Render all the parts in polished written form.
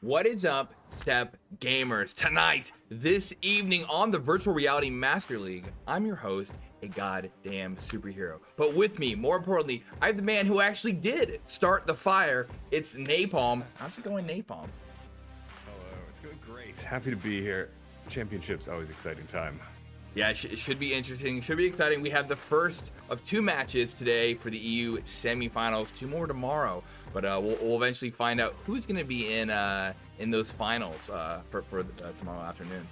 What is up, Step Gamers? Tonight, this evening on the Virtual Reality Master League, I'm your host, a goddamn superhero. But with me, more importantly, I have the man who actually did start the fire. It's Napalm. How's it going, Napalm? Hello, it's going great. Happy to be here. Championship's always exciting time. Yeah, it should be interesting. Should be exciting. We have the first of two matches today for the EU semifinals. Two more tomorrow, but we'll eventually find out who's going to be in those finals for tomorrow afternoon.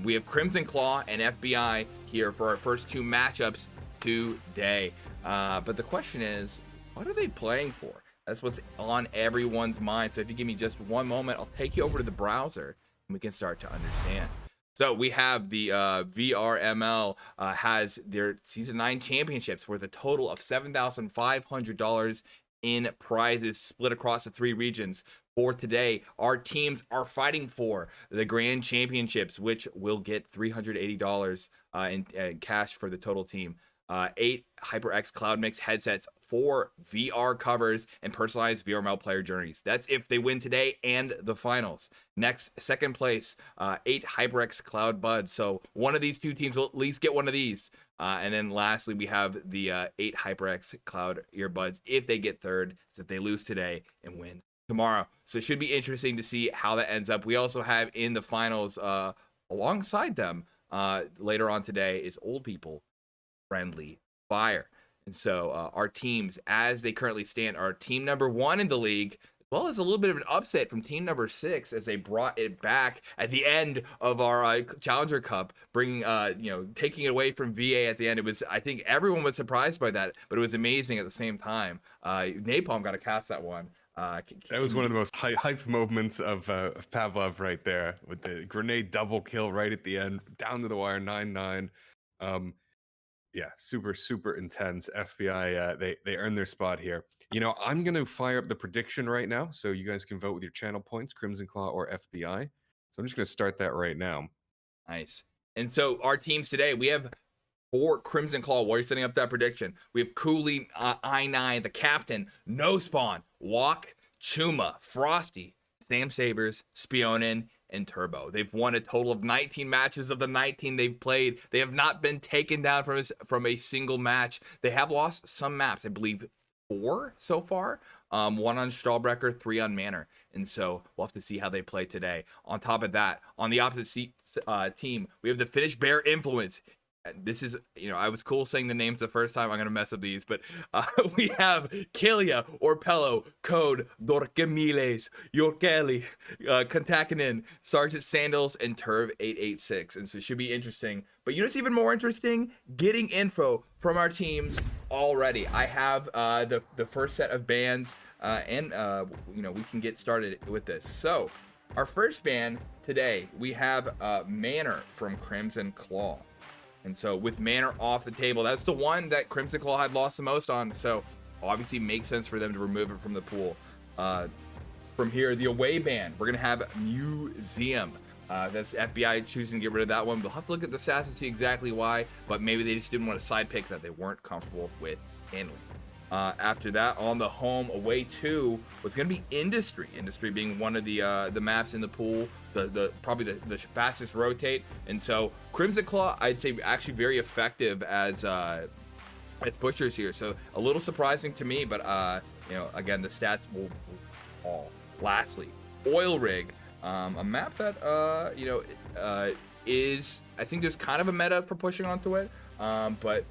We have Crimson Claw and FBI here for our first two matchups today. But the question is, what are they playing for? That's what's on everyone's mind. So if you give me just one moment, I'll take you over to the browser and we can start to understand. So we have the VRML has their Season 9 championships worth a total of $7,500 in prizes split across the three regions. For today, our teams are fighting for the Grand Championships, which will get $380 in cash for the total team. 8 HyperX Cloud Mix headsets, 4 VR covers, and personalized VRML player journeys. That's if they win today and the finals. Next, second place, 8 HyperX Cloud Buds. So one of these two teams will at least get one of these. And then lastly, we have the 8 HyperX Cloud earbuds if they get third. So if they lose today and win tomorrow. So it should be interesting to see how that ends up. We also have in the finals alongside them later on today is Old People Friendly Fire. And so our teams, as they currently stand, are team number 1 in the league, as well as a little bit of an upset from team number 6 as they brought it back at the end of our Challenger Cup, bringing taking it away from VA at the end. It was, I think everyone was surprised by that, but it was amazing at the same time. Napalm got to cast that one. That was one of the most hype moments of Pavlov right there, with the grenade double kill right at the end, down to the wire, 9-9. Yeah, super intense. FBI, they earned their spot here. You know, I'm going to fire up the prediction right now, so you guys can vote with your channel points, Crimson Claw or FBI. So I'm just going to start that right now. Nice. And so our teams today, we have 4 Crimson Claw Warriors setting up that prediction. We have Cooley, I9, the captain, No Spawn, Walk, Chuma, Frosty, Sam Sabers, Spionin, and Turbo. They've won a total of 19 matches of the 19 they've played. They have not been taken down from a single match. They have lost some maps, I believe 4 so far. 1 on Stallbrecker, 3 on Manor. And so we'll have to see how they play today. On top of that, on the opposite team, we have the Finnish Bear Influence. This is, I was cool saying the names the first time. I'm going to mess up these, but we have Kelia, Orpello, Code, Dorkemiles, Yorkeli, Kontakinen, Sergeant Sandals, and Turv 886. And so it should be interesting. But what's even more interesting? Getting info from our teams already. I have the first set of bans, and we can get started with this. So our first ban today, we have Manor from Crimson Claw. And so with Manor off the table, that's the one that Crimson Claw had lost the most on. So obviously makes sense for them to remove it from the pool. From here, the away ban, we're going to have Museum. That's FBI choosing to get rid of that one. We'll have to look at the stats and see exactly why, but maybe they just didn't want to side pick that they weren't comfortable with handling. After that, on the home away 2 was going to be Industry. Industry being one of the maps in the pool, probably the fastest rotate. And so Crimson Claw, I'd say actually very effective as pushers here. So a little surprising to me, but again, the stats will fall. Lastly, Oil Rig, a map that is, I think there's kind of a meta for pushing onto it. But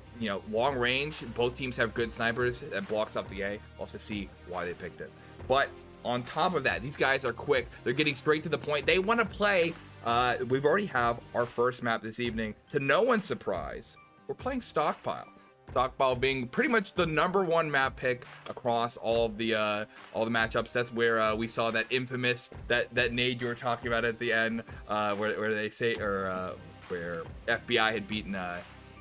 long range, both teams have good snipers that blocks off the A. We'll have to see why they picked it. But on top of that, these guys are quick. They're getting straight to the point. They want to play. We've already have our first map this evening. To no one's surprise, we're playing Stockpile. Stockpile being pretty much the -- map pick across all the matchups. That's where we saw that infamous that nade you were talking about at the end, where they say, or where FBI had beaten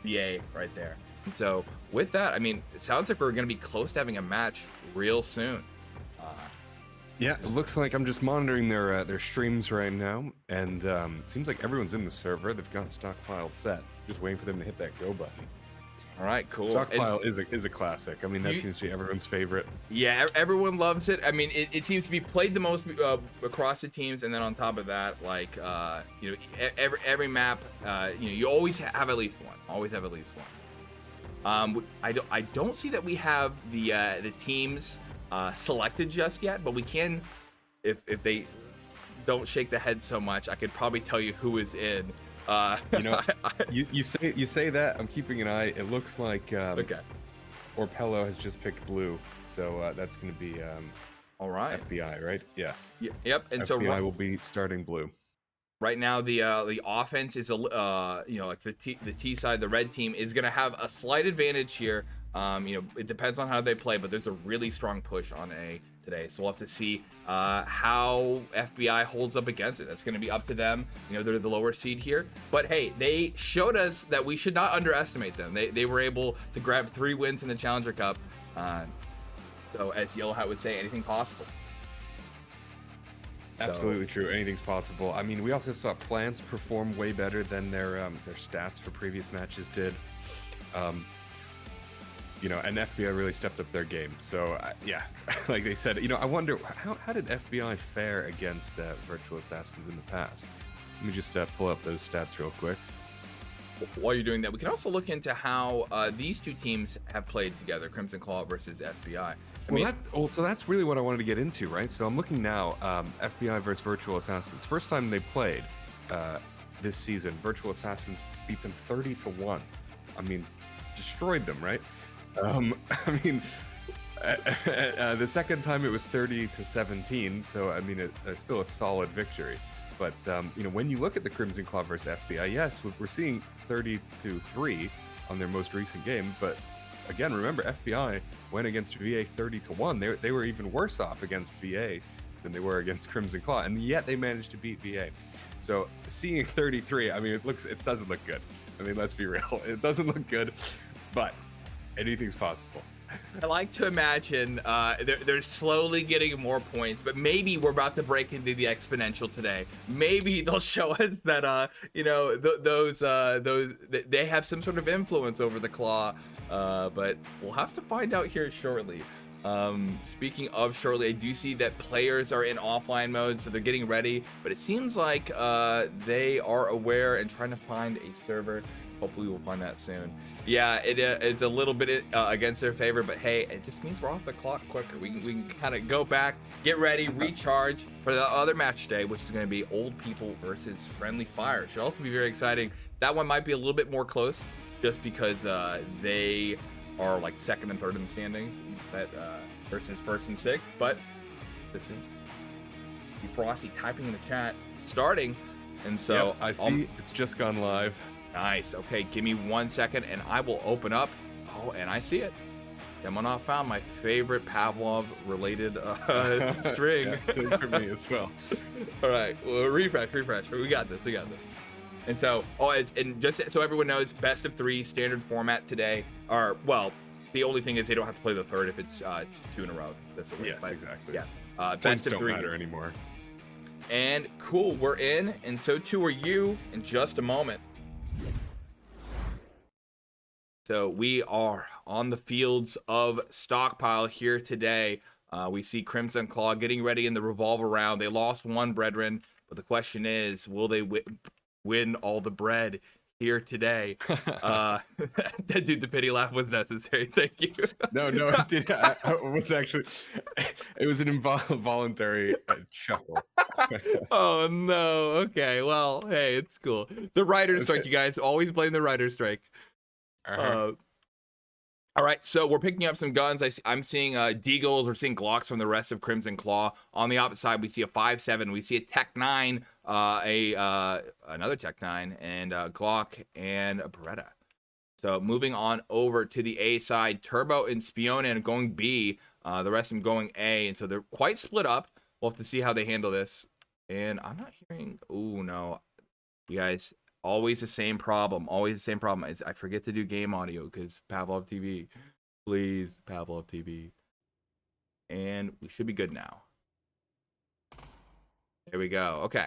VA right there. And so with that, I mean, it sounds like we're going to be close to having a match real soon. Yeah, it looks like I'm just monitoring their streams right now, and it seems like everyone's in the server. They've got Stockpile set. Just waiting for them to hit that go button. All right, cool. Stockpile is a classic. I mean, that seems to be everyone's favorite. Yeah, everyone loves it. I mean, it seems to be played the most across the teams, and then on top of that, like you know, every map, you know, you always have at least one. Always have at least one. I don't see that we have the teams selected just yet, but we can, if they don't shake the head so much, I could probably tell you who is in. You know, you say that. I'm keeping an eye. It looks like okay. Orpello has just picked blue, so that's going to be All right. FBI, right? Yes. Yep. And FBI so will be starting blue. right now the offense is you know, like the T side, the red team is going to have a slight advantage here. You know, it depends on how they play, but there's a really strong push on A today, so we'll have to see how FBI holds up against it. That's going to be up to them. You know, they're the lower seed here, but hey, they showed us that we should not underestimate them. They were able to grab 3 wins in the Challenger Cup. So as Yellow Hat would say, anything possible. Absolutely true. Anything's possible. I mean, we also saw Plants perform way better than their stats for previous matches did. You know, and FBI really stepped up their game. So yeah, like they said, you know, I wonder how did FBI fare against Virtual Assassins in the past? Let me just pull up those stats real quick. While you're doing that, we can also look into how these two teams have played together, Crimson Claw versus FBI. So that's really what I wanted to get into, right? So I'm looking now, FBI versus Virtual Assassins. First time they played this season, Virtual Assassins beat them 30-1. I mean, destroyed them, right? I mean, the second time it was 30-17. So I mean, it's still a solid victory. But you know, when you look at the Crimson Claw versus FBI, yes, we're seeing 30-3 on their most recent game. But again, remember, FBI went against VA 30-1. They were even worse off against VA than they were against Crimson Claw, and yet they managed to beat VA. So seeing 33, I mean, it doesn't look good. I mean, let's be real, it doesn't look good, but anything's possible. I like to imagine they're slowly getting more points, but maybe we're about to break into the exponential today. Maybe they'll show us that you know, those they have some sort of influence over the Claw, but we'll have to find out here shortly. Speaking of shortly, I do see that players are in offline mode, so they're getting ready, but it seems like they are aware and trying to find a server. Hopefully we'll find that soon. Yeah, it's a little bit against their favor, but hey, it just means we're off the clock quicker. We can kind of go back, get ready, recharge for the other match today, which is going to be Old People versus Friendly Fire. Should also be very exciting. That one might be a little bit more close, just because they are like second and third in the standings versus first and sixth. But listen, Frosty typing in the chat, starting, and so yep, I see it's just gone live. Nice. Okay, give me 1 second and I will open up. Oh, and I see it. Demonoff found my favorite Pavlov related string. Yeah, same for me as well. All right, well, refresh. We got this. And so, and just so everyone knows, best of 3 standard format today. Or, well, the only thing is they don't have to play the third if it's 2 in a row. That's what yes, exactly. Yeah. Best of 3 don't matter anymore. And cool, we're in, and so too are you in just a moment. So we are on the fields of Stockpile here today. We see Crimson Claw getting ready in the revolver round. They lost one brethren, but the question is, will they win all the bread here today? Dude, the pity laugh was necessary. Thank you. No, it did. It was actually, it was an involuntary chuckle. Oh no. Okay. Well, hey, it's cool. The writer's strike, you guys. Always blame the writer's strike. All right, so we're picking up some guns. I'm seeing Deagles. We're seeing Glocks from the rest of Crimson Claw. On the opposite side, we see a 5.7. We see a Tech 9, another Tech 9, and a Glock and a Beretta. So moving on over to the A side, Turbo and Spione going B. The rest of them going A, and so they're quite split up. We'll have to see how they handle this. And I'm not hearing. Oh no, you guys. Always the same problem. I forget to do game audio because Pavlov TV. Please, Pavlov TV. And we should be good now. There we go. Okay.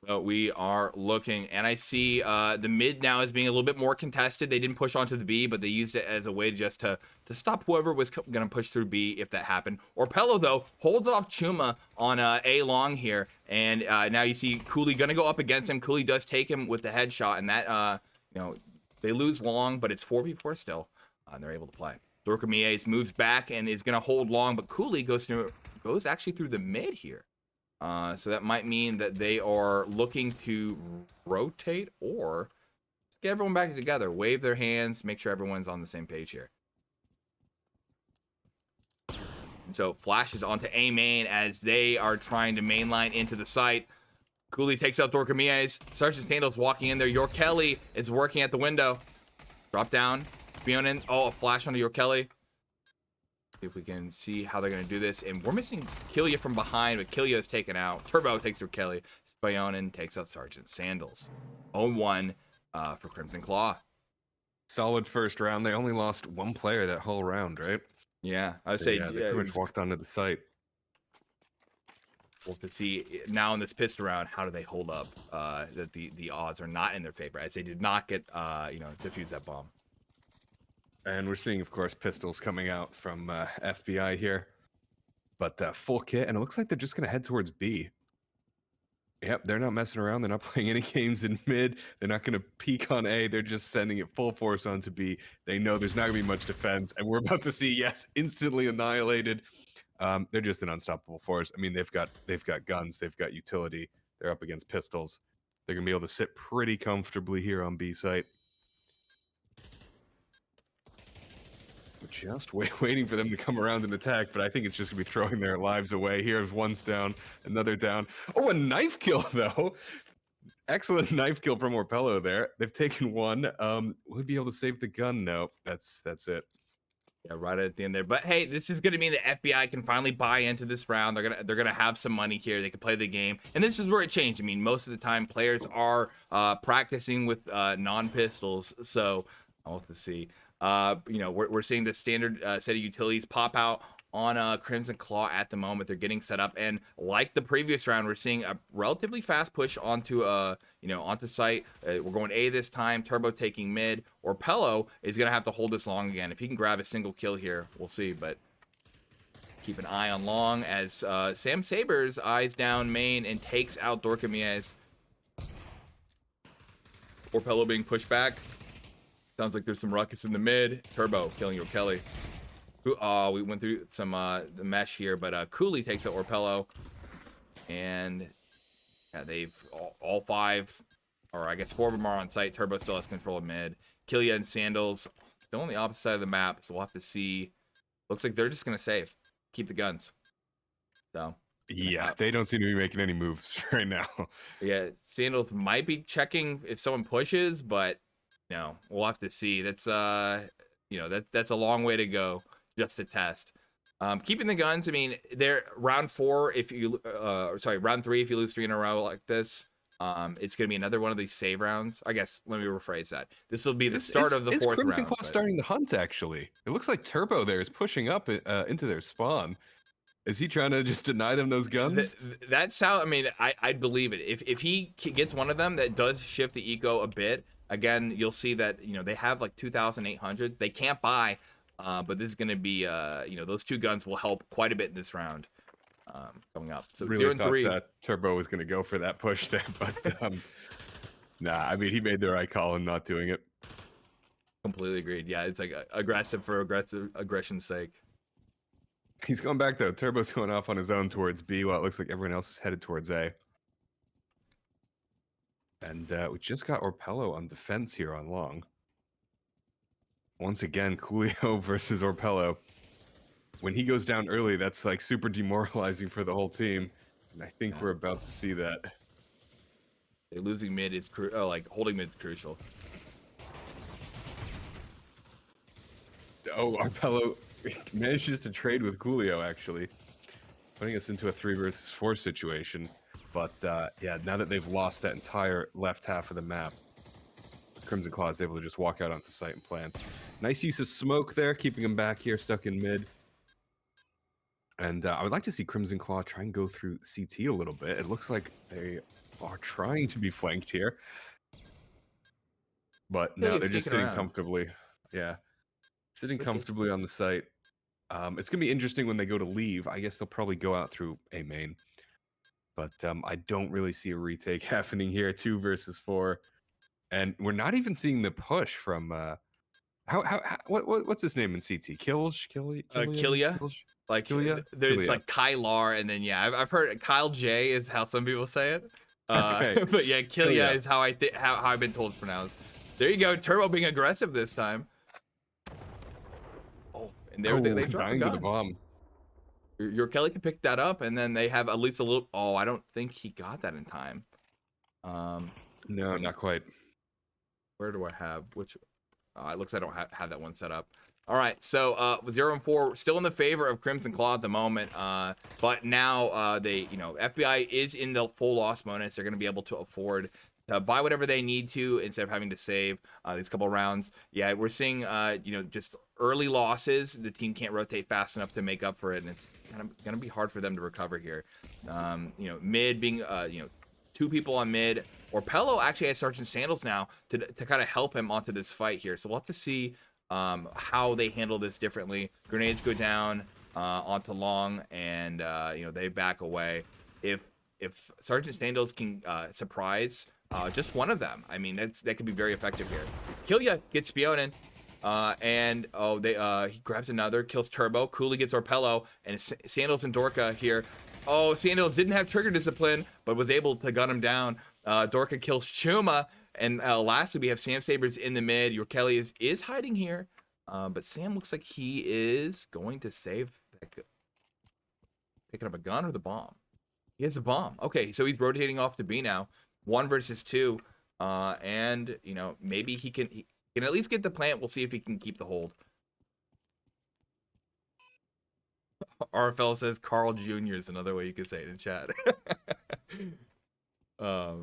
So we are looking, and I see the mid now is being a little bit more contested. They didn't push onto the B, but they used it as a way just to stop whoever was going to push through B if that happened. Orpello, though, holds off Chuma on A long here, and now you see Cooley going to go up against him. Cooley does take him with the headshot, and that, they lose long, but it's 4v4 still, and they're able to play. Dorkamiez moves back and is going to hold long, but Cooley goes actually through the mid here. So that might mean that they are looking to rotate or get everyone back together, wave their hands, make sure everyone's on the same page here. And so flashes onto A main as they are trying to mainline into the site. Cooley takes out Dorkamiez. Sergeant Sandals walking in there. York Kelly is working at the window. Drop down. Spion in. Oh, a flash onto York Kelly. See if we can see how they're going to do this. And we're missing Killia from behind, but Killia is taken out. Turbo takes through Kelly. Spionin takes out Sergeant Sandals. 0-1 for Crimson Claw. Solid first round. They only lost one player that whole round, right? Yeah, I would say they pretty much walked onto the site. We'll have to see now in this pistol round, how do they hold up? That the odds are not in their favor, as they did not get defuse that bomb. And we're seeing, of course, pistols coming out from FBI here. But full kit, and it looks like they're just going to head towards B. Yep, they're not messing around. They're not playing any games in mid. They're not going to peek on A. They're just sending it full force onto B. They know there's not going to be much defense. And we're about to see, yes, instantly annihilated. They're just an unstoppable force. I mean, they've got guns. They've got utility. They're up against pistols. They're going to be able to sit pretty comfortably here on B site. Just waiting for them to come around and attack, but I think it's just going to be throwing their lives away. Here's one's down, another down. Oh, a knife kill, though. Excellent knife kill from Orpello there. They've taken one. Would be able to save the gun? No, that's it. Yeah, right at the end there. But hey, this is going to mean the FBI can finally buy into this round. They're gonna have some money here. They can play the game, and this is where it changed. I mean, most of the time players are practicing with non-pistols, so I'll have to see. We're seeing the standard set of utilities pop out on Crimson Claw at the moment. They're getting set up, and like the previous round, we're seeing a relatively fast push onto onto site. We're going A this time. Turbo taking mid. Orpello is gonna have to hold this long again. If he can grab a single kill here, we'll see. But keep an eye on long as Sam Sabers eyes down main and takes out Dorkamiez. Orpello being pushed back. Sounds like there's some ruckus in the mid. Turbo killing your Kelly. We went through some the mesh here, but Cooley takes out Orpello, and yeah, they've all five, or I guess 4 of them are on site. Turbo still has control of mid. Killia and Sandals still on the opposite side of the map, so we'll have to see. Looks like they're just gonna save, keep the guns. So yeah, they don't seem to be making any moves right now. Yeah, Sandals might be checking if someone pushes, but no, we'll have to see. That's that's a long way to go just to test. Keeping the guns, I mean, they're round 4 if you round 3 if you lose 3 in a row like this. It's gonna be another one of these save rounds. I guess let me rephrase that. This will be the start of the 4th round. Crimson Claw starting the hunt, actually. It looks like Turbo there is pushing up into their spawn. Is he trying to just deny them those guns? That's how, I mean, I'd believe it. If he gets one of them, that does shift the eco a bit. Again, you'll see that, they have like 2,800s. They can't buy, but this is going to be, those 2 guns will help quite a bit in this round coming up. So really 0 and thought 3. that Turbo was going to go for that push there, but nah, I mean, he made the right call in not doing it. Completely agreed. Yeah, it's like aggressive for aggression's sake. He's going back, though. Turbo's going off on his own towards B, while it looks like everyone else is headed towards A. And we just got Orpello on defense here on long. Once again, Coolio versus Orpello. When he goes down early, that's like super demoralizing for the whole team. And I think we're about to see that. Losing mid is holding mid is crucial. Oh, Orpello manages to trade with Coolio, actually, putting us into a 3 versus 4 situation. But yeah, now that they've lost that entire left half of the map, Crimson Claw is able to just walk out onto site and plan. Nice use of smoke there, keeping him back here, stuck in mid. And I would like to see Crimson Claw try and go through CT a little bit. It looks like they are trying to be flanked here. But no, they're just sitting comfortably. Yeah. Sitting comfortably on the site. It's going to be interesting when they go to leave. I guess they'll probably go out through A main. But I don't really see a retake happening here. 2 versus 4. And we're not even seeing the push from... what's his name in CT? Killia. Like Killia? there's Killia. like Kylar, and then I've heard Kyle J is how some people say it. Okay. But yeah, Killia is how how I've been told it's pronounced. There you go, Turbo being aggressive this time. Oh, and they dropped dying to the bomb. Your Kelly can pick that up, and then they have at least a little. Oh, I don't think he got that in time. No, not quite. Where do I have which? It looks like I don't have that one set up. All right, so 0 and 4 still in the favor of Crimson Claw at the moment, but now they, FBI is in the full loss bonus. They're going to be able to afford to buy whatever they need to instead of having to save these couple rounds. Yeah, we're seeing just early losses. The team can't rotate fast enough to make up for it, and it's kind of going to be hard for them to recover here. Mid being 2 people on mid. Orpello actually has Sergeant Sandals now to kind of help him onto this fight here. So we'll have to see how they handle this differently. Grenades go down onto long, and they back away. If Sergeant Sandals can surprise just one of them, I mean that could be very effective here. Killia gets Spionin, and he grabs another, kills Turbo. Cooley gets Orpello, and Sandals and Dorka here. Oh, Sandals didn't have trigger discipline, but was able to gun him down. Dorka kills Chuma. And lastly, we have Sam Sabers in the mid. Your Kelly is hiding here. But Sam looks like he is going to save that. Picking up a gun or the bomb? He has a bomb. Okay, so he's rotating off to B now. 1 versus 2. And, maybe he can at least get the plant. We'll see if he can keep the hold. RFL says Carl Jr. is another way you could say it in chat. All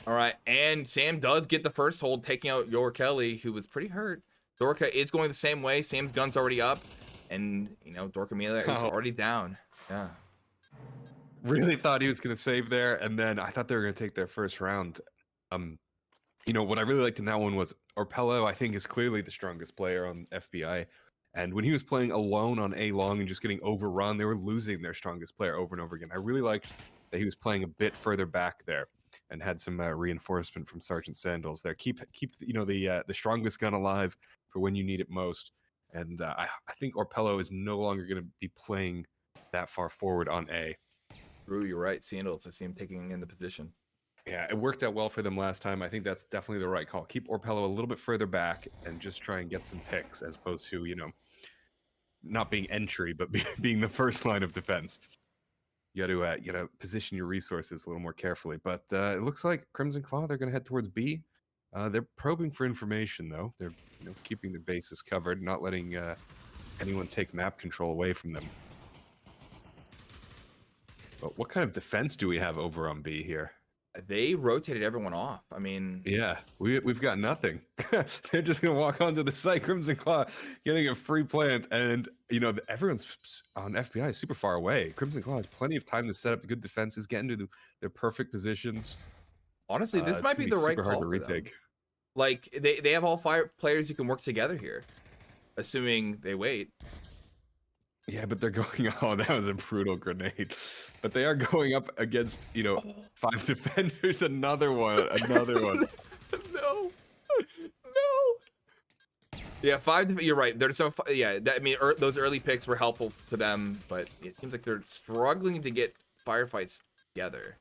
right, and Sam does get the first hold, taking out Your Kelly, who was pretty hurt. Dorka is going the same way. Sam's gun's already up, and Dorka Mila is already down. Yeah. Really thought he was going to save there, and then I thought they were going to take their first round. What I really liked in that one was Orpello, I think, is clearly the strongest player on FBI. And when he was playing alone on A long and just getting overrun, they were losing their strongest player over and over again. I really liked that he was playing a bit further back there and had some reinforcement from Sergeant Sandals there. Keep the strongest gun alive for when you need it most. And I think Orpello is no longer going to be playing that far forward on A. Drew, you're right. Sandals, I see him taking in the position. Yeah, it worked out well for them last time. I think that's definitely the right call. Keep Orpello a little bit further back and just try and get some picks as opposed to, not being entry, but being the first line of defense. You got to position your resources a little more carefully. But it looks like Crimson Claw, they're going to head towards B. They're probing for information, though. They're keeping their bases covered, not letting anyone take map control away from them. But what kind of defense do we have over on B here? They rotated everyone off. I mean, yeah, we've got nothing. They're just gonna walk onto the site. Crimson Claw getting a free plant, and everyone's on FBI super far away. Crimson Claw has plenty of time to set up good defenses, get into their perfect positions. Honestly, this might be the right call hard to for retake. Them. Like they have all 5 players who can work together here, assuming they wait. Yeah, but they're going. Oh, that was a brutal grenade. But they are going up against 5 defenders. Another one. No. Yeah, 5. You're right. There's no. Yeah, those early picks were helpful to them, but it seems like they're struggling to get firefights together.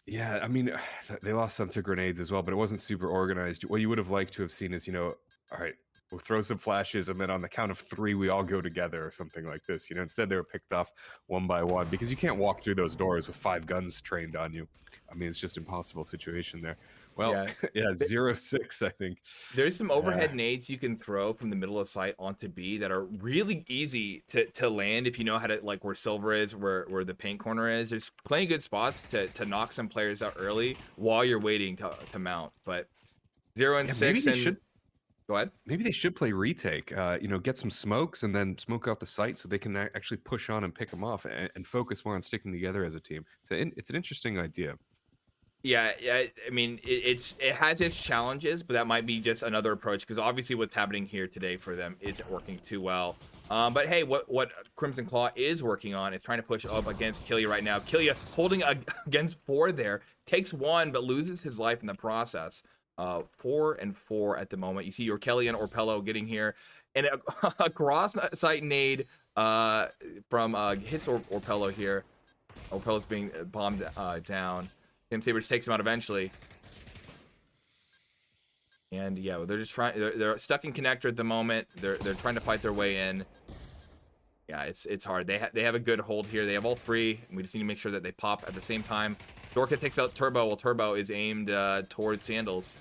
Yeah, I mean, they lost some to grenades as well, but it wasn't super organized. What you would have liked to have seen is, all right, we'll throw some flashes, and then on the count of 3, we all go together or something like this. Instead they were picked off one by one because you can't walk through those doors with 5 guns trained on you. I mean, it's just impossible situation there. Well, yeah, 0-6, I think. There's some overhead nades you can throw from the middle of site onto B that are really easy to land if you know how to, like where silver is, where the paint corner is. There's plenty of good spots to knock some players out early while you're waiting to mount. But 0 and 6 and... Go ahead. Maybe they should play retake. Get some smokes and then smoke out the site so they can actually push on and pick them off and focus more on sticking together as a team. It's an interesting idea. Yeah, yeah. I mean, it has its challenges, but that might be just another approach because obviously what's happening here today for them isn't working too well. But hey, what Crimson Claw is working on is trying to push up against Killia right now. Killia holding against 4 there, takes 1 but loses his life in the process. 4 and 4 at the moment. You see your Kelly and Orpello getting here, and a cross site nade from his Orpello here. Orpello's being bombed down. Sam Sabers takes him out eventually. And yeah, they're just trying. They're stuck in connector at the moment. They're trying to fight their way in. Yeah, it's hard. They have a good hold here. They have all 3. And we just need to make sure that they pop at the same time. Dorka takes out Turbo while Turbo is aimed towards Sandals.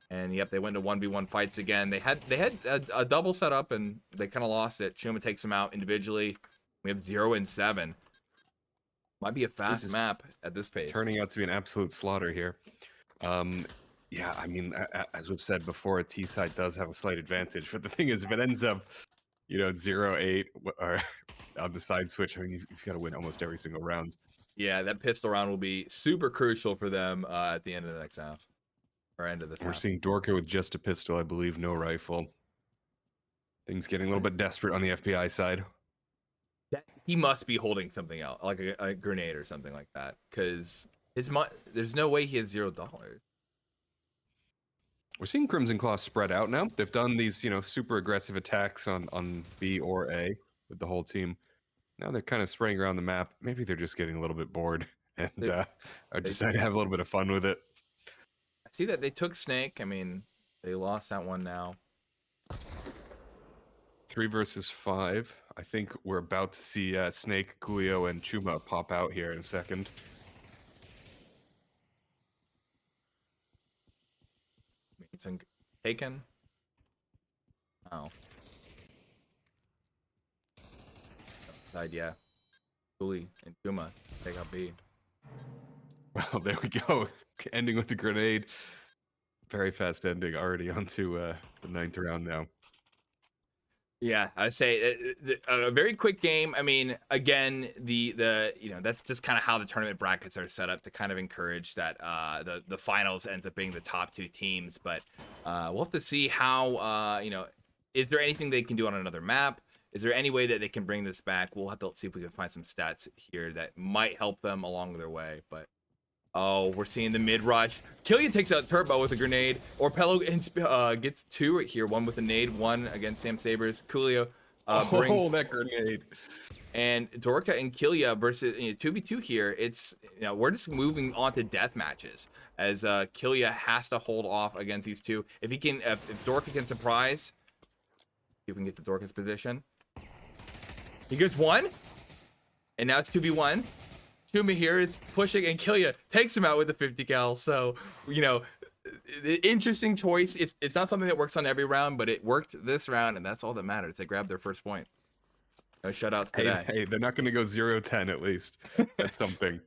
And yep, they went into 1v1 fights again. They had a double set up and they kind of lost it. Chuma takes them out individually. We have 0 and 7. Might be a fast map at this pace. Turning out to be an absolute slaughter here. Yeah, I mean, as we've said before, T side does have a slight advantage. But the thing is, if it ends up, 0-8 or on the side switch, I mean, you've got to win almost every single round. Yeah, that pistol round will be super crucial for them at the end of the next half. Or end of this half. We're seeing Dorka with just a pistol, I believe, no rifle. Things getting a little bit desperate on the FBI side. He must be holding something out, like a grenade or something like that, because there's no way he has $0. We're seeing Crimson Claw spread out now. They've done these, super aggressive attacks on B or A with the whole team. Now they're kind of spraying around the map. Maybe they're just getting a little bit bored and are deciding to have a little bit of fun with it. I see that they took Snake. I mean, they lost that one now. 3 versus 5. I think we're about to see Snake, Coolio, and Chuma pop out here in a second. It's been taken. Oh. Side, yeah. Cooley and Chuma take out B. Well, there we go. Ending with the grenade. Very fast ending. Already onto the 9th round now. Yeah, I say a very quick game. I mean, again, the that's just kind of how the tournament brackets are set up to kind of encourage that the finals ends up being the top 2 teams. But we'll have to see how is there anything they can do on another map? Is there any way that they can bring this back? We'll have to see if we can find some stats here that might help them along their way. But oh, we're seeing the mid rush. Killian takes out Turbo with a grenade. Orpello gets 2 right here. 1 with a nade, 1 against Sam Sabers. Coolio brings that grenade. And Dorka and Killia versus 2v2 here. It's we're just moving on to death matches as Killia has to hold off against these 2. If Dorka can surprise, see if we can get to Dorka's position. He gets 1, and now it's 2v1. Chuma here is pushing, and Killia takes him out with a 50 cal. So, interesting choice. It's not something that works on every round, but it worked this round, and that's all that matters. They grabbed their first point. No shutouts today. Hey, they're not going to go 0-10 at least. That's something.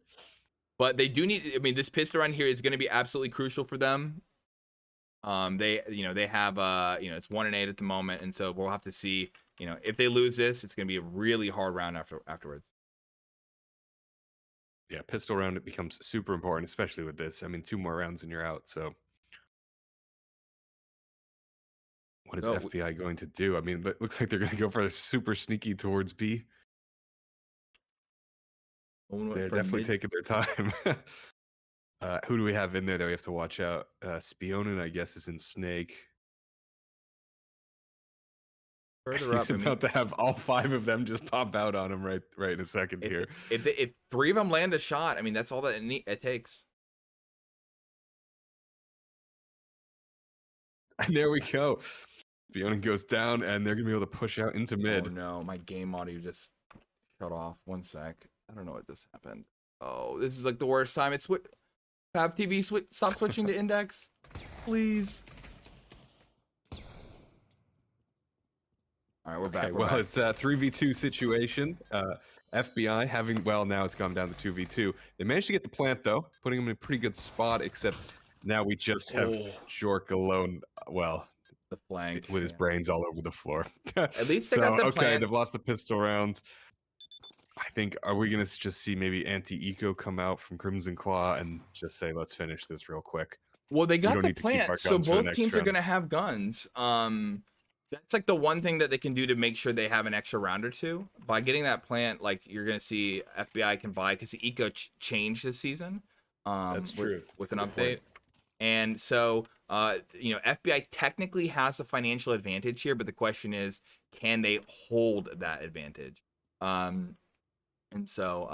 But they do need. I mean, this pistol run here is going to be absolutely crucial for them. They have it's 1 and 8 at the moment, and so we'll have to see. If they lose this, it's going to be a really hard round afterwards. Yeah, pistol round, it becomes super important, especially with this. I mean, 2 more rounds and you're out. So what is FBI going to do? I mean, but it looks like they're going to go for a super sneaky towards B. They're definitely taking their time. Who do we have in there that we have to watch out? Spionin, I guess, is in Snake. Further up, He's about to have all 5 of them just pop out on him right in a second here. If 3 of them land a shot, I mean, that's all that it takes. And there we go. Spionin goes down, and they're going to be able to push out into mid. Oh, no. My game audio just shut off. 1 sec. I don't know what just happened. Oh, this is like the worst time. It's Pav TV, stop switching to index. Please. All right, we're back. Well, it's a 3v2 situation. FBI having, well, now it's gone down to 2v2. They managed to get the plant, though, putting them in a pretty good spot, except Now we just have Oh, Jork alone. Well, the flank. with his Yeah. brains all over the floor. At least they So got the okay, plant. they've lost the pistol round. I think are we gonna just see maybe anti-eco come out from Crimson Claw and just say let's finish this real quick. Well, they We got don't the need to keep our plant, so guns for the both next teams are round. gonna have guns. That's like the one thing that they can do to make sure they have an extra round or two. By getting that plant, like you're gonna see FBI can buy because the eco changed this season. That's true. With an Good update. point. And so, FBI technically has a financial advantage here, but the question is, can they hold that advantage? And so,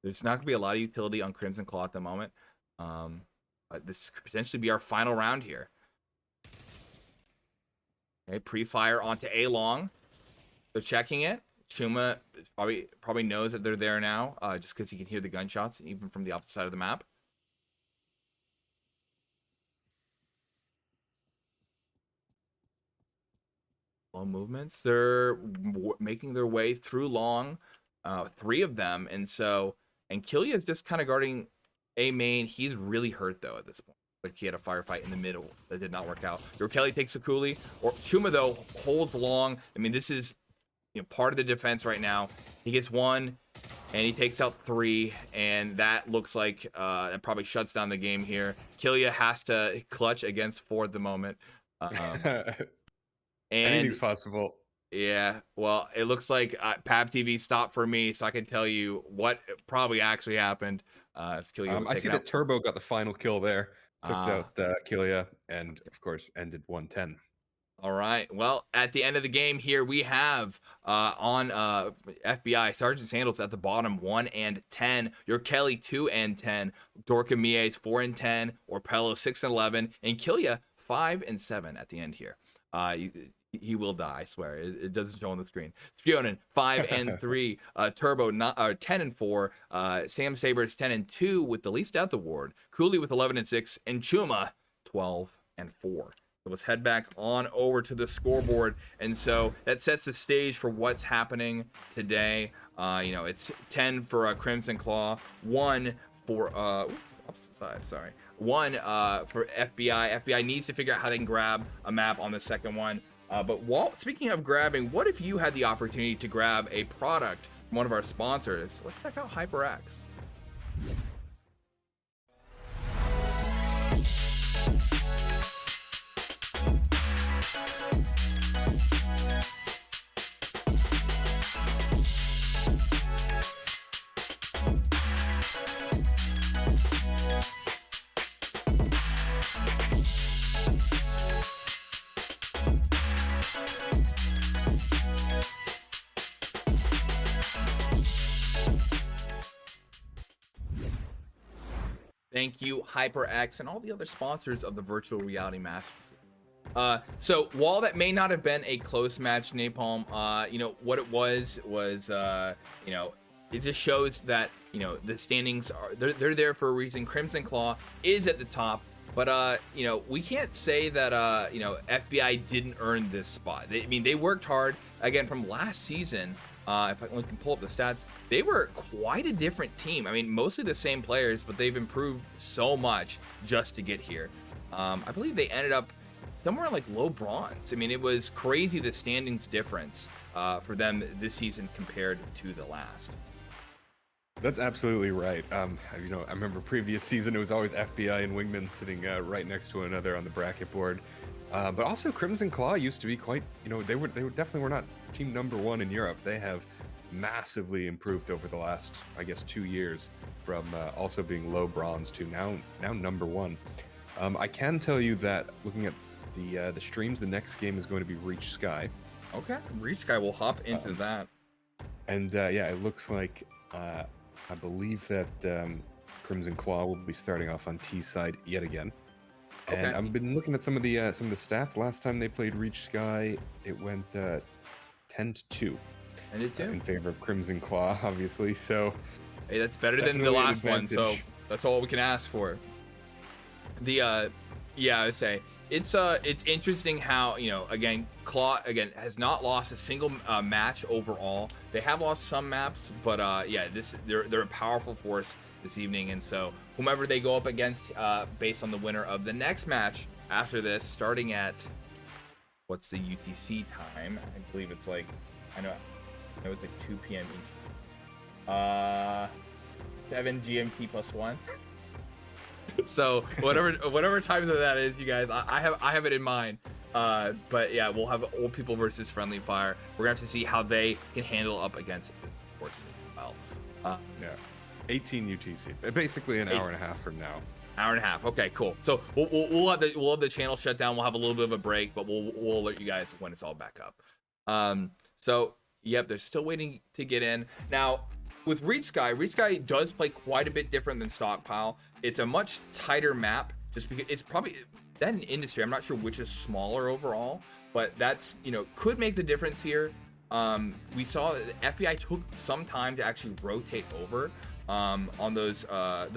there's not going to be a lot of utility on Crimson Claw at the moment. But this could potentially be our final round here. Okay, pre-fire onto A long. They're checking it. Chuma probably knows that they're there now, just because he can hear the gunshots even from the opposite side of the map. Slow movements. They're making their way through long, 3 of them, and Killia is just kind of guarding A main. He's really hurt though at this point. Like he had a firefight in the middle that did not work out. Kelly takes a coolie, or Chuma though holds long. I mean, this is part of the defense right now. He gets 1, and he takes out 3, and that looks like that probably shuts down the game here. Killia has to clutch against 4 at the moment. And Anything's possible. yeah, well, it looks like Pav TV stopped for me, so I can tell you what probably actually happened. Killia was I see taken that out. Turbo got the final kill there. Took out Killia, and of course ended 110. All right. Well, at the end of the game here, we have on FBI Sergeant Sandals at the bottom 1 and 10. Your Kelly 2 and 10. Dorka Mie's 4 and 10. Orpello 6 and 11. And Killia 5 and 7 at the end here. He will die, I swear. It doesn't show on the screen. Spionin 5 and 3. Turbo 10 and 4. Sam Sabers 10 and 2 with the least death award. Cooley with 11 and 6. And Chuma 12 and 4. So let's head back on over to the scoreboard. And so that sets the stage for what's happening today. It's 10 for Crimson Claw, 1 for opposite side, sorry. 1 for FBI. FBI needs to figure out how they can grab a map on the second one. But speaking of grabbing, what if you had the opportunity to grab a product from one of our sponsors? Let's check out HyperX. Thank you, HyperX, and all the other sponsors of the Virtual Reality Masters. So while that may not have been a close match, Napalm, what it was, it just shows that, the standings they're there for a reason. Crimson Claw is at the top, but we can't say that FBI didn't earn this spot. They worked hard again from last season. If I can pull up the stats, they were quite a different team. Mostly the same players, but they've improved so much just to get here. I believe they ended up somewhere like low bronze. It was crazy the standings difference for them this season compared to the last. That's absolutely right. I remember previous season it was always FBI and Wingman sitting right next to another on the bracket board. But also Crimson Claw used to be quite, they definitely were not team number 1 in Europe. They have massively improved over the last, I guess, 2 years from also being low bronze to now number 1. I can tell you that looking at the streams, the next game is going to be Reach Sky. Okay, Reach Sky will hop into that. And it looks like I believe that Crimson Claw will be starting off on T side yet again. And Okay. I've been looking at some of the stats. Last time they played Reach Sky, it went 10-2. And it did. In favor of Crimson Claw, obviously. So Hey, that's better than the definitely an last one, so advantage. that's all we can ask for. I would say it's interesting how again Claw has not lost a single match overall. They have lost some maps, but they're a powerful force this evening. And so whomever they go up against, based on the winner of the next match after this, starting at, what's the UTC time? I believe it's like, I know it's like 2 p.m. Eastern. 7 GMT plus 1. So whatever time that is, you guys, I have it in mind. But yeah, we'll have old people versus friendly fire. We're gonna have to see how they can handle up against the forces as well. Yeah, 18 UTC, basically an hour and a half from now. Hour and a half. Okay, cool. So we'll have the channel shut down. We'll have a little bit of a break, but we'll alert you guys when it's all back up. So yep, they're still waiting to get in now. With Reach Sky does play quite a bit different than Stockpile. It's a much tighter map, just because it's probably that in industry. I'm not sure which is smaller overall, but that's, could make the difference here. We saw that FBI took some time to actually rotate over on those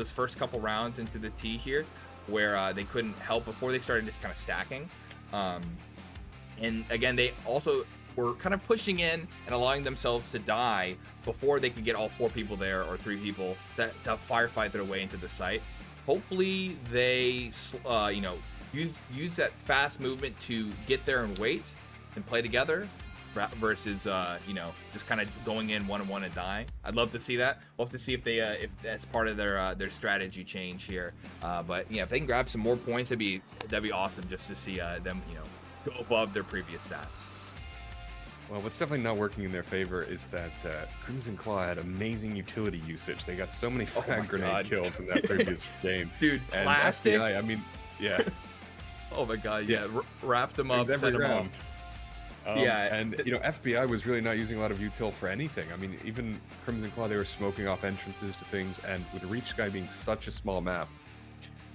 first couple rounds into the T here, where they couldn't help before they started just kind of stacking. And again, they also were kind of pushing in and allowing themselves to die before they could get all 4 people there, or 3 people to firefight their way into the site. Hopefully they use that fast movement to get there and wait and play together, versus just kind of going in one-on-one and die. I'd love to see that. We'll have to see if they if that's part of their strategy change here. But yeah, if they can grab some more points, that'd be awesome, just to see them go above their previous stats. Well, what's definitely not working in their favor is that Crimson Claw had amazing utility usage. They got so many frag grenade kills in that previous game. Dude, and plastic. FBI, I mean, yeah. Oh my god, yeah. Wrap them up, every round. Yeah, and FBI was really not using a lot of util for anything. I mean, even Crimson Claw, they were smoking off entrances to things, and with Reach Sky being such a small map,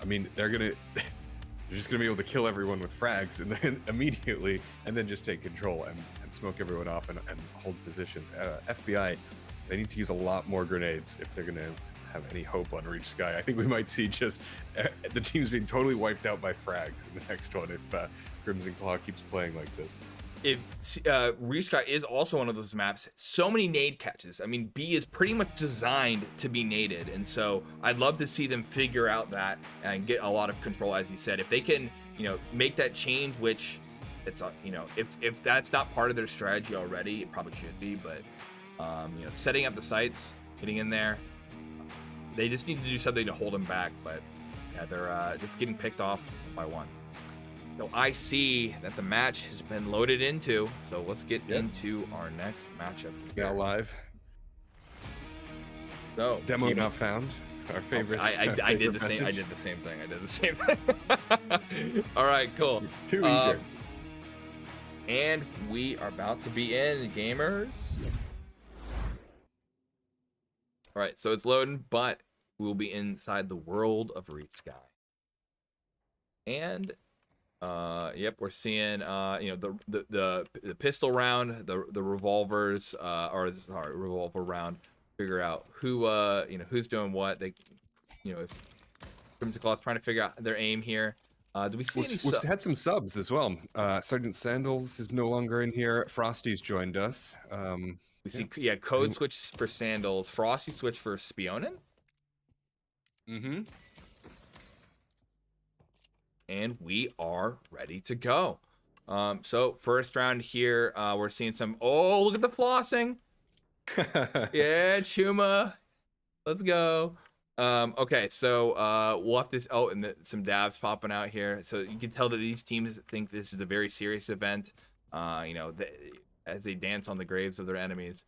I mean, they're just gonna be able to kill everyone with frags and then immediately, and then just take control and smoke everyone off and hold positions. FBI, they need to use a lot more grenades if they're gonna have any hope on Reach Sky. I think we might see just the teams being totally wiped out by frags in the next one if Crimson Claw keeps playing like this. If Reach Sky is also one of those maps, so many nade catches. I mean, B is pretty much designed to be naded, and so I'd love to see them figure out that and get a lot of control, as you said. If they can, make that change, which it's if that's not part of their strategy already, it probably should be. But setting up the sites, getting in there, they just need to do something to hold them back. But yeah, they're just getting picked off one by one. So I see that the match has been loaded into, so let's get into our next matchup. Now live. So demo not found. Our favorite. I did the same. I did the same thing. All right, cool. Too eager. And we are about to be in, gamers. All right, so it's loading, but we'll be inside the world of Reach Sky. And yep, we're seeing the pistol round, the revolvers, revolver round. Figure out who who's doing what. They, if Crimson Claw's trying to figure out their aim here. Do we see any? We've had some subs as well. Sergeant Sandals is no longer in here. Frosty's joined us. We see Code switch for Sandals. Frosty switch for Spionin. Mm-hmm. And we are ready to go. So first round here, we're seeing some. Oh, look at the flossing. Yeah, Chuma. Let's go. Okay, so we'll have to. Oh, and some dabs popping out here. So you can tell that these teams think this is a very serious event. As they dance on the graves of their enemies.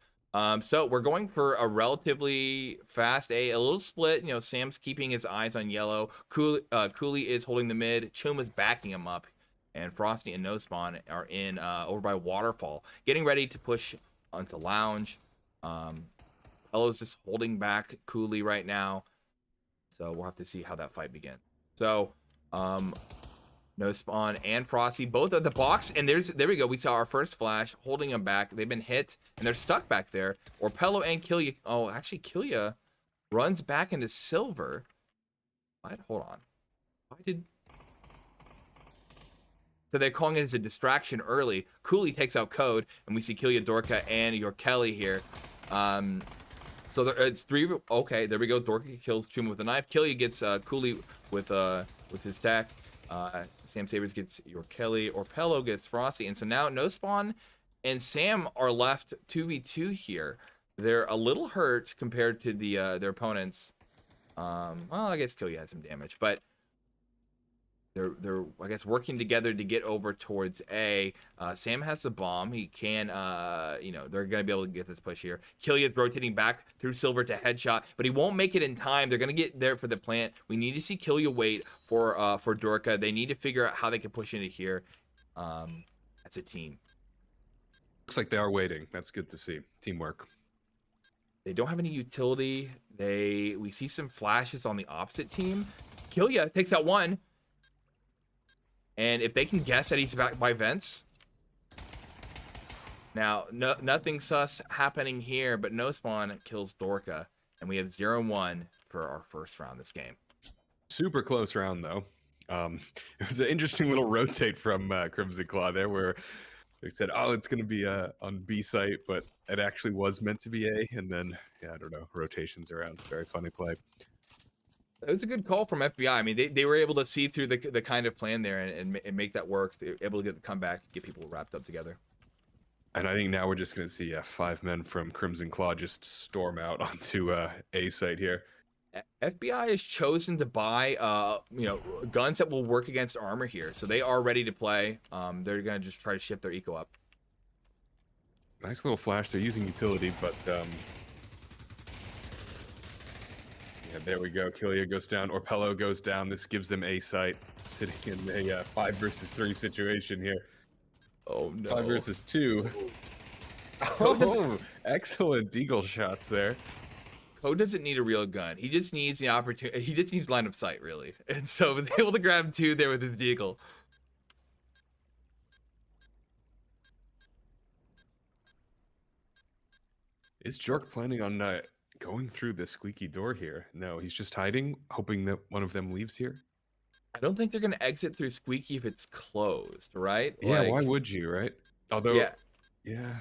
So we're going for a relatively fast A, a little split. Sam's keeping his eyes on yellow. Cooley is holding the mid. Chuma's backing him up, and Frosty and No Spawn are in over by Waterfall, getting ready to push onto Lounge. Hello's just holding back Cooley right now, so we'll have to see how that fight begins. So, No Spawn and Frosty both at the box, and there we go. We saw our first flash holding them back. They've been hit and they're stuck back there. Orpello and Killia. Oh, actually, Killia runs back into Silver. What? Hold on. Why did? So they're calling it as a distraction early. Cooley takes out Code, and we see Killia, Dorka, and Yorkelly here. So it's 3. Okay, there we go. Dorky kills Chuma with a knife. Killia gets Cooley with his stack. Sam Sabers gets your Kelly. Orpello gets Frosty. And so now No Spawn and Sam are left 2v2 here. They're a little hurt compared to their opponents. Well, I guess Killia has some damage, but they're I guess working together to get over towards A. Sam has the bomb. He can they're gonna be able to get this push here. Killia's rotating back through Silver to headshot, but he won't make it in time. They're gonna get there for the plant. We need to see Killia wait for Dorka. They need to figure out how they can push into here as a team. Looks like they are waiting. That's good to see. Teamwork. They don't have any utility. We see some flashes on the opposite team. Killia takes out one. And if they can guess that he's back by vents. Now, nothing sus happening here, but No Spawn kills Dorka. And we have 0-1 for our first round this game. Super close round, though. It was an interesting little rotate from Crimson Claw there, where they said, oh, it's going to be on B site, but it actually was meant to be A. And then, yeah, I don't know, rotations around. Very funny play. It was a good call from FBI. I mean, they were able to see through the kind of plan there and make that work. They were able to get the comeback, get people wrapped up together. And I think now we're just going to see 5 men from Crimson Claw just storm out onto A site here. FBI has chosen to buy, guns that will work against armor here. So they are ready to play. They're going to just try to shift their eco up. Nice little flash. They're using utility, but... yeah, there we go. Killia goes down. Orpello goes down. This gives them A site, sitting in a 5 versus 3 situation here. Oh no! 5 versus 2. Oh, excellent deagle shots there. Code doesn't need a real gun. He just needs the opportunity. He just needs line of sight, really. And so was able to grab 2 there with his deagle. Is Jork planning on going through the squeaky door here? No, he's just hiding, hoping that one of them leaves here. I don't think they're gonna exit through squeaky if it's closed, right? Yeah, why would you, right? Although, yeah.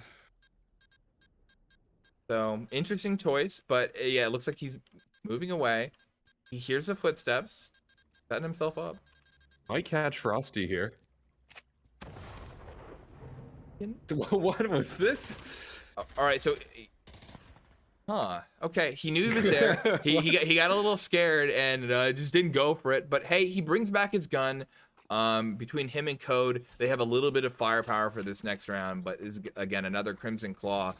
So interesting choice, but yeah, it looks like he's moving away. He hears the footsteps, setting himself up. Might catch Frosty here. What was this? All right, so. Huh. Okay. He knew he was there. He got a little scared and just didn't go for it. But hey, he brings back his gun. Between him and Code, they have a little bit of firepower for this next round. But is again another Crimson Claw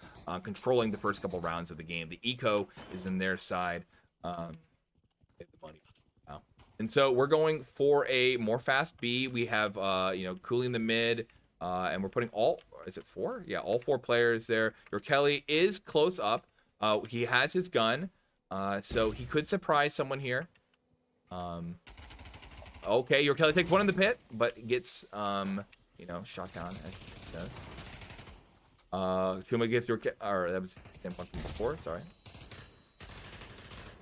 controlling the first couple rounds of the game. The eco is in their side. And so we're going for a more fast B. We have cooling the mid, and we're putting all. Is it 4? Yeah, all 4 players there. Your Kelly is close up. He has his gun, so he could surprise someone here. Okay, your Kelly takes one in the pit, but gets, shot down as he does. Chuma gets your, or that was Sam from before, sorry.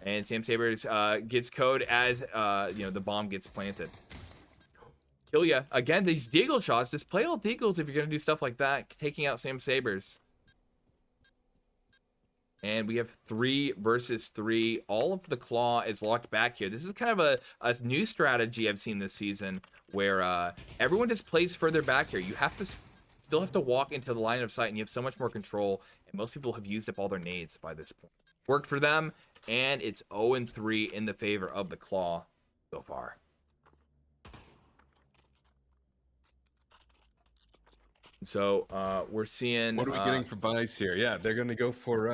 And Sam Sabers gets Code as, the bomb gets planted. Killia, again, these deagle shots, just play all deagles if you're going to do stuff like that, taking out Sam Sabers. And we have 3 versus 3. All of the claw is locked back here. This is kind of a new strategy I've seen this season where everyone just plays further back here. You have to still have to walk into the line of sight, and you have so much more control. And most people have used up all their nades by this point. Worked for them, and it's 0-3 in the favor of the claw so far. So we're seeing. What are we getting for buys here? Yeah, they're going to go for,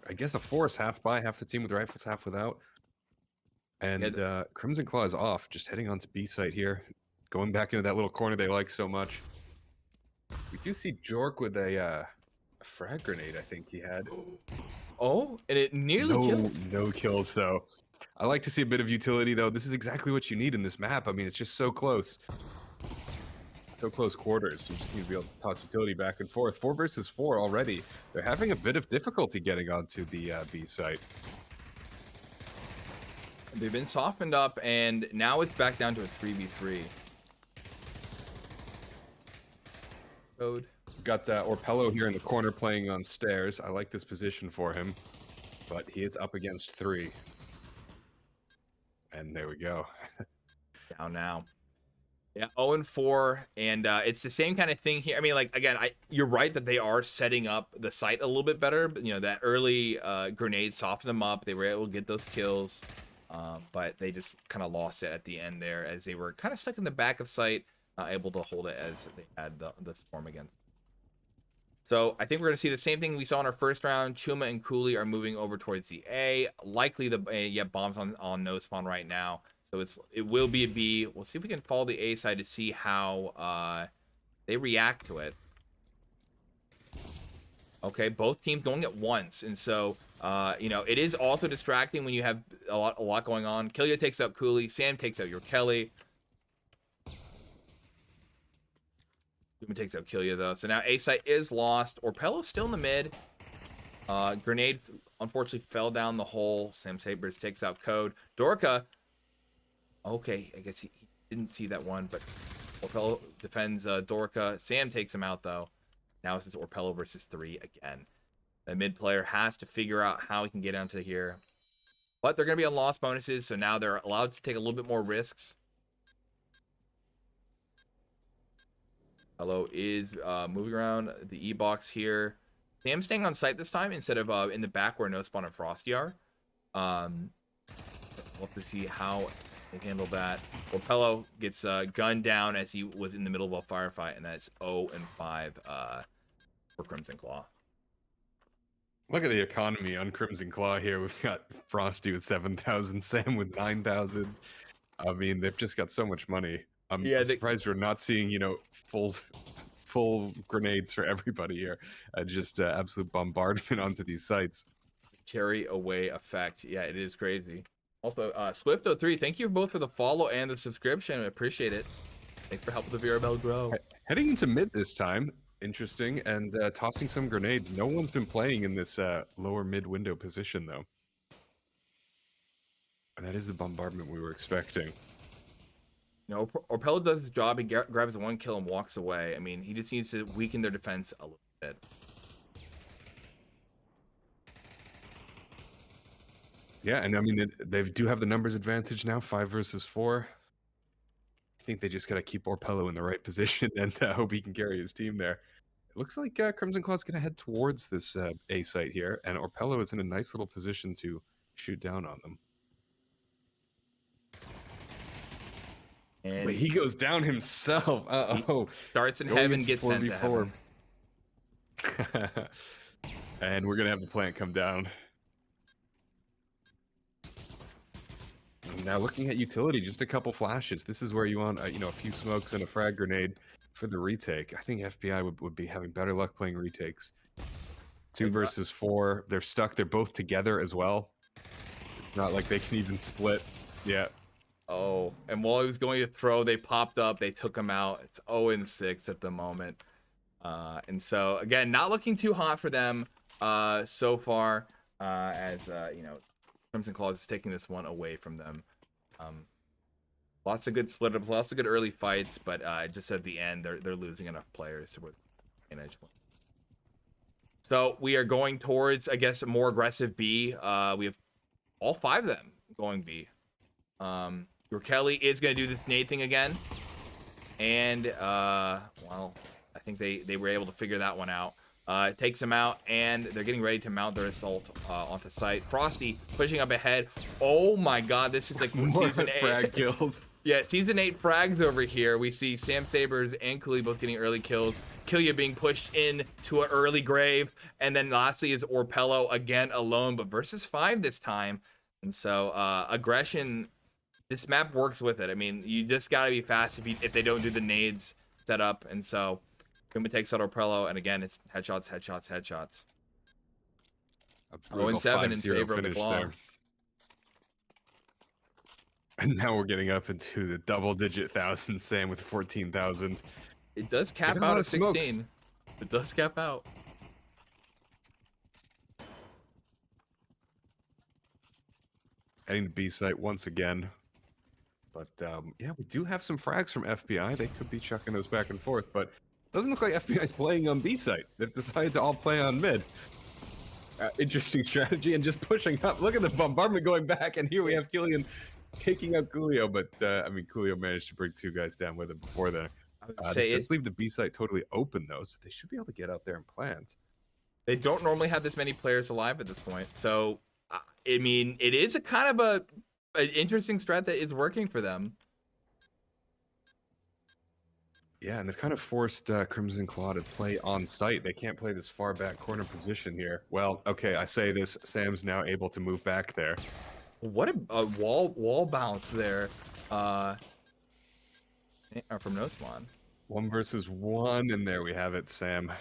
I guess, a force, half buy, half the team with rifles, half without. And Crimson Claw is off, just heading onto B site here, going back into that little corner they like so much. We do see Jork with a frag grenade, I think he had. Oh, and it nearly kills. No kills, though. I like to see a bit of utility, though. This is exactly what you need in this map. I mean, it's just so close. So close quarters. You just need to be able to toss utility back and forth. 4 versus 4 already. They're having a bit of difficulty getting onto the B site. They've been softened up, and now it's back down to a 3v3. Code. Got Orpello here in the corner playing on stairs. I like this position for him. but he is up against 3. And there we go. Down now. Yeah, 0-4, and it's the same kind of thing here. I mean, like, again, you're right that they are setting up the site a little bit better. But, that early grenade softened them up. They were able to get those kills, but they just kind of lost it at the end there as they were kind of stuck in the back of site, able to hold it as they had the swarm against. So I think we're going to see the same thing we saw in our first round. Chuma and Cooley are moving over towards the A. Likely the bombs on no spawn right now. So it will be a B. We'll see if we can follow the A side to see how they react to it. Okay, both teams going at once, and so it is also distracting when you have a lot going on. Killia takes out Cooley. Sam takes out your Kelly. Zuma takes out Killia though. So now A site is lost. Orpello's still in the mid. Grenade unfortunately fell down the hole. Sam Sabers takes out Code. Dorka. Okay, I guess he didn't see that one, but Orpello defends Dorka. Sam takes him out, though. Now it's Orpello versus 3 again. The mid player has to figure out how he can get onto here. But they're going to be on loss bonuses, so now they're allowed to take a little bit more risks. Orpello is moving around the E-box here. Sam staying on site this time instead of in the back where no spawn and Frosty are. We'll have to see how they handle that. Orpello gets gunned down as he was in the middle of a firefight, and that's 0-5 for Crimson Claw. Look at the economy on Crimson Claw here. We've got Frosty with 7,000, Sam with 9,000. I mean, they've just got so much money. I'm surprised we're not seeing, full grenades for everybody here. Just absolute bombardment onto these sites. Carry away effect. Yeah, it is crazy. Also, Swift03, thank you both for the follow and the subscription. I appreciate it. Thanks for helping the viewer bell grow. Heading into mid this time, interesting, and tossing some grenades. No one's been playing in this lower mid window position, though. And that is the bombardment we were expecting. Orpello does his job. He grabs the 1 kill and walks away. I mean, he just needs to weaken their defense a little bit. Yeah, and I mean, they do have the numbers advantage now, 5 versus 4. I think they just got to keep Orpello in the right position and hope he can carry his team there. It looks like Crimson Claw's going to head towards this A site here, and Orpello is in a nice little position to shoot down on them. And wait, he goes down himself. Uh-oh. Starts in heaven, gets sent to heaven. And we're going to have the plant come down. Now looking at utility, just a couple flashes. This is where you want, a few smokes and a frag grenade for the retake. I think FBI would be having better luck playing retakes. 2 versus 4. They're stuck. They're both together as well. It's not like they can even split. Yeah. Oh, and while he was going to throw, they popped up. They took him out. It's 0-6 at the moment. And so, again, not looking too hot for them so far as, Crimson Claws is taking this one away from them. Lots of good split ups, lots of good early fights, but just at the end, they're losing enough players to manage. So we are going towards, I guess, a more aggressive B. We have all 5 of them going B. Your Kelly is going to do this nade thing again, and well, I think they were able to figure that one out. It takes them out, and they're getting ready to mount their assault onto site. Frosty pushing up ahead. Oh my god, this is like season 8. Frag kills. Yeah, season 8 frags over here. We see Sam Sabers and Cooley both getting early kills. Killia being pushed in to an early grave. And then lastly is Orpello again alone, but versus 5 this time. And so aggression, this map works with it. I mean, you just got to be fast if they don't do the nades set up. And so Kuma takes out Orpello, and again, it's headshots, headshots, headshots. 0-7 in favor of the Claw. There. And now we're getting up into the double-digit thousands, Sam with 14,000. It does cap out at 16. It does cap out. Heading to B site once again. But yeah, we do have some frags from FBI. They could be chucking those back and forth, but it doesn't look like FBI's playing on B site. They've decided to all play on mid. interesting strategy and just pushing up. Look at the bombardment going back, and here we have Killian taking out Coolio, but I mean, Coolio managed to bring 2 guys down with him before then. I would This say does leave the B site totally open though, so they should be able to get out there and plant. they don't normally have this many players alive at this point. So, I mean, it is a kind of an interesting strat that is working for them. Yeah, and they've kind of forced Crimson Claw to play on site. They can't play this far back corner position here. Well, okay, I say this. Sam's now able to move back there. What a wall bounce there from No Spawn. 1 versus 1, and there we have it. Sam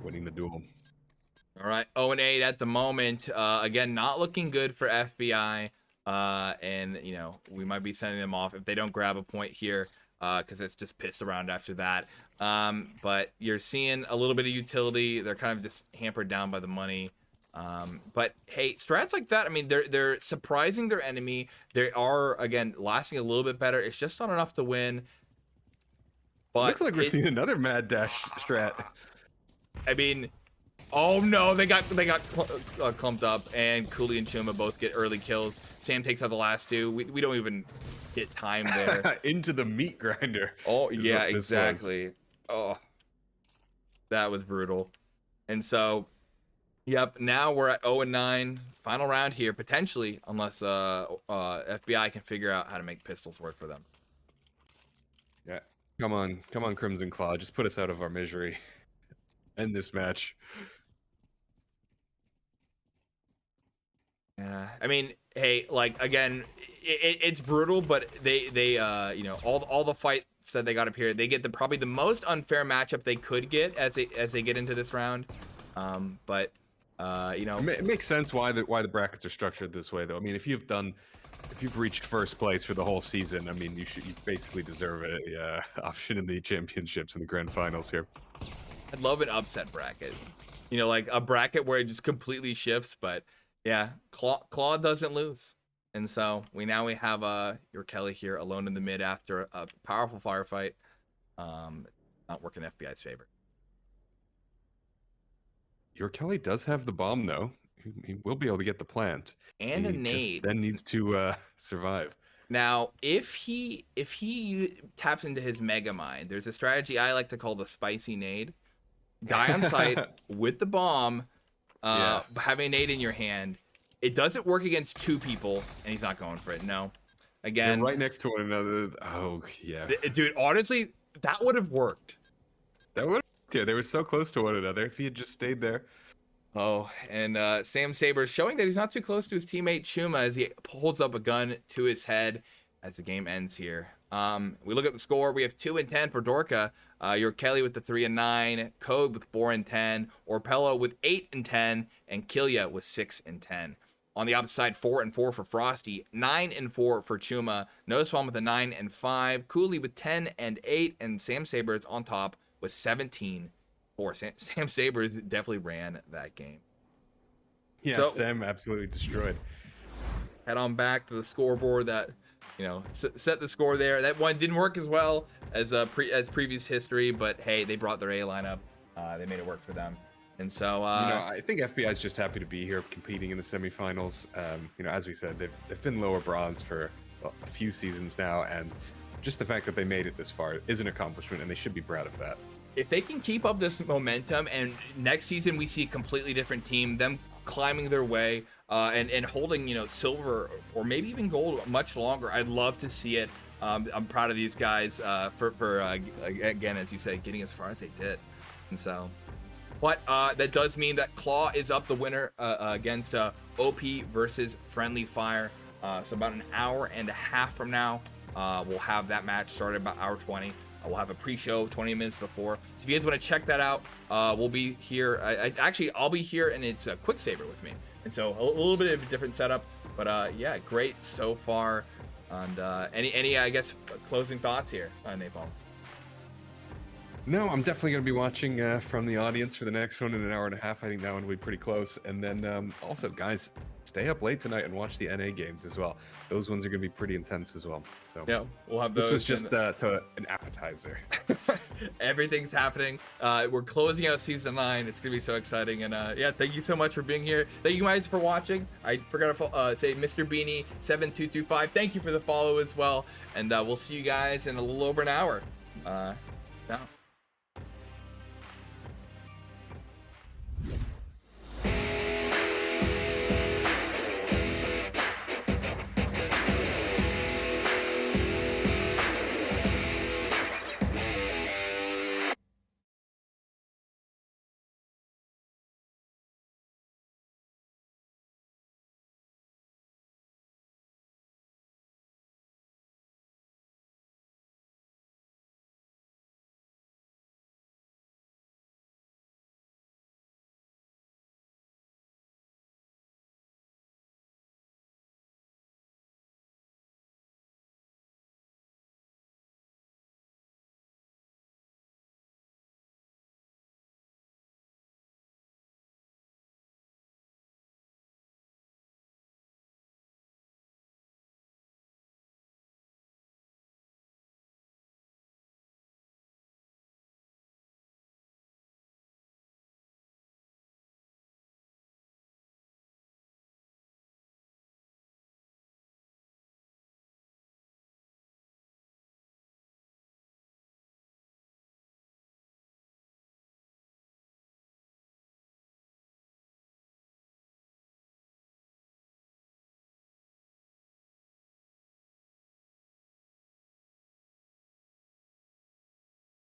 winning the duel. All right, 0-8 at the moment. Again, not looking good for FBI. And, you know, we might be sending them off if they don't grab a point here. Because it's just pissed around after that. But you're seeing a little bit of utility. They're kind of just hampered down by the money. But hey, strats like that, I mean, they're surprising their enemy. They are, again, lasting a little bit better. It's just not enough to win. But looks like we're seeing another mad dash strat. I mean, oh no, they got clumped up, and Cooley and Chuma both get early kills. Sam takes out the last 2. We don't even get time there. Into the meat grinder. Oh yeah, exactly. Oh, that was brutal. And so, yep, now we're at 0-9. Final round here, potentially, unless FBI can figure out how to make pistols work for them. Yeah, come on, Crimson Claw, just put us out of our misery. End this match. Yeah, I mean, hey, like, again, it's brutal, but they you know, all the fights that they got up here, they get probably the most unfair matchup they could get as they get into this round. But you know, it makes sense why the brackets are structured this way, though. I mean, if you've reached first place for the whole season, I mean, you basically deserve a option in the championships and the grand finals here. I'd love an upset bracket, you know, like a bracket where it just completely shifts. But yeah, Claw doesn't lose. And so we have your Kelly here alone in the mid after a powerful firefight. Not working FBI's favor. Your Kelly does have the bomb though. He will be able to get the plant. And a nade. Then needs to survive. Now, if he taps into his Mega Mind, there's a strategy I like to call the spicy nade. Die on site with the bomb, having a nade in your hand. It doesn't work against 2 people, and he's not going for it. No. Again, they're right next to one another. Oh, yeah. Dude, honestly, that would have worked. That would. Yeah, they were so close to one another. If he had just stayed there. Oh, and Sam Saber showing that he's not too close to his teammate Chuma as he holds up a gun to his head as the game ends here. We look at the score. We have 2 and 10 for Dorka. Your Kelly with the 3 and 9, Code with 4 and 10, Orpello with 8 and 10, and Killia with 6 and 10. On the opposite side, 4 and 4 for Frosty, 9 and 4 for Chuma, Nospawn with a 9 and 5, Cooley with 10 and 8, and Sam Saber is on top with 17. Sam Saber definitely ran that game. Yeah, so, Sam absolutely destroyed. Head on back to the scoreboard that, you know, set the score there. That one didn't work as well as previous history, but hey, they brought their A lineup. They made it work for them. And so, you know, I think FBI is just happy to be here competing in the semifinals. You know, as we said, they've been lower bronze for a few seasons now, and just the fact that they made it this far is an accomplishment, and they should be proud of that. If they can keep up this momentum, and next season we see a completely different team, them climbing their way and holding, you know, silver or maybe even gold much longer, I'd love to see it. I'm proud of these guys for again, as you said, getting as far as they did. And so, but that does mean that Claw is up the winner against OP versus Friendly Fire. So about an hour and a half from now, we'll have that match started about hour 20. We'll have a pre-show 20 minutes before. So if you guys want to check that out, we'll be here. I'll be here, and it's a Quick Saber with me. And so a little bit of a different setup, but yeah, great so far. And any I guess closing thoughts here, Napalm? No, I'm definitely going to be watching from the audience for the next one in an hour and a half. I think that one will be pretty close. And then also, guys, stay up late tonight and watch the NA games as well. Those ones are going to be pretty intense as well. So Yeah, we'll have those. This was just an appetizer. Everything's happening. We're closing out season 9. It's gonna be so exciting. And yeah, thank you so much for being here. Thank you guys for watching. I forgot to say Mr. Beanie 7225. Thank you for the follow as well. And we'll see you guys in a little over an hour. Now.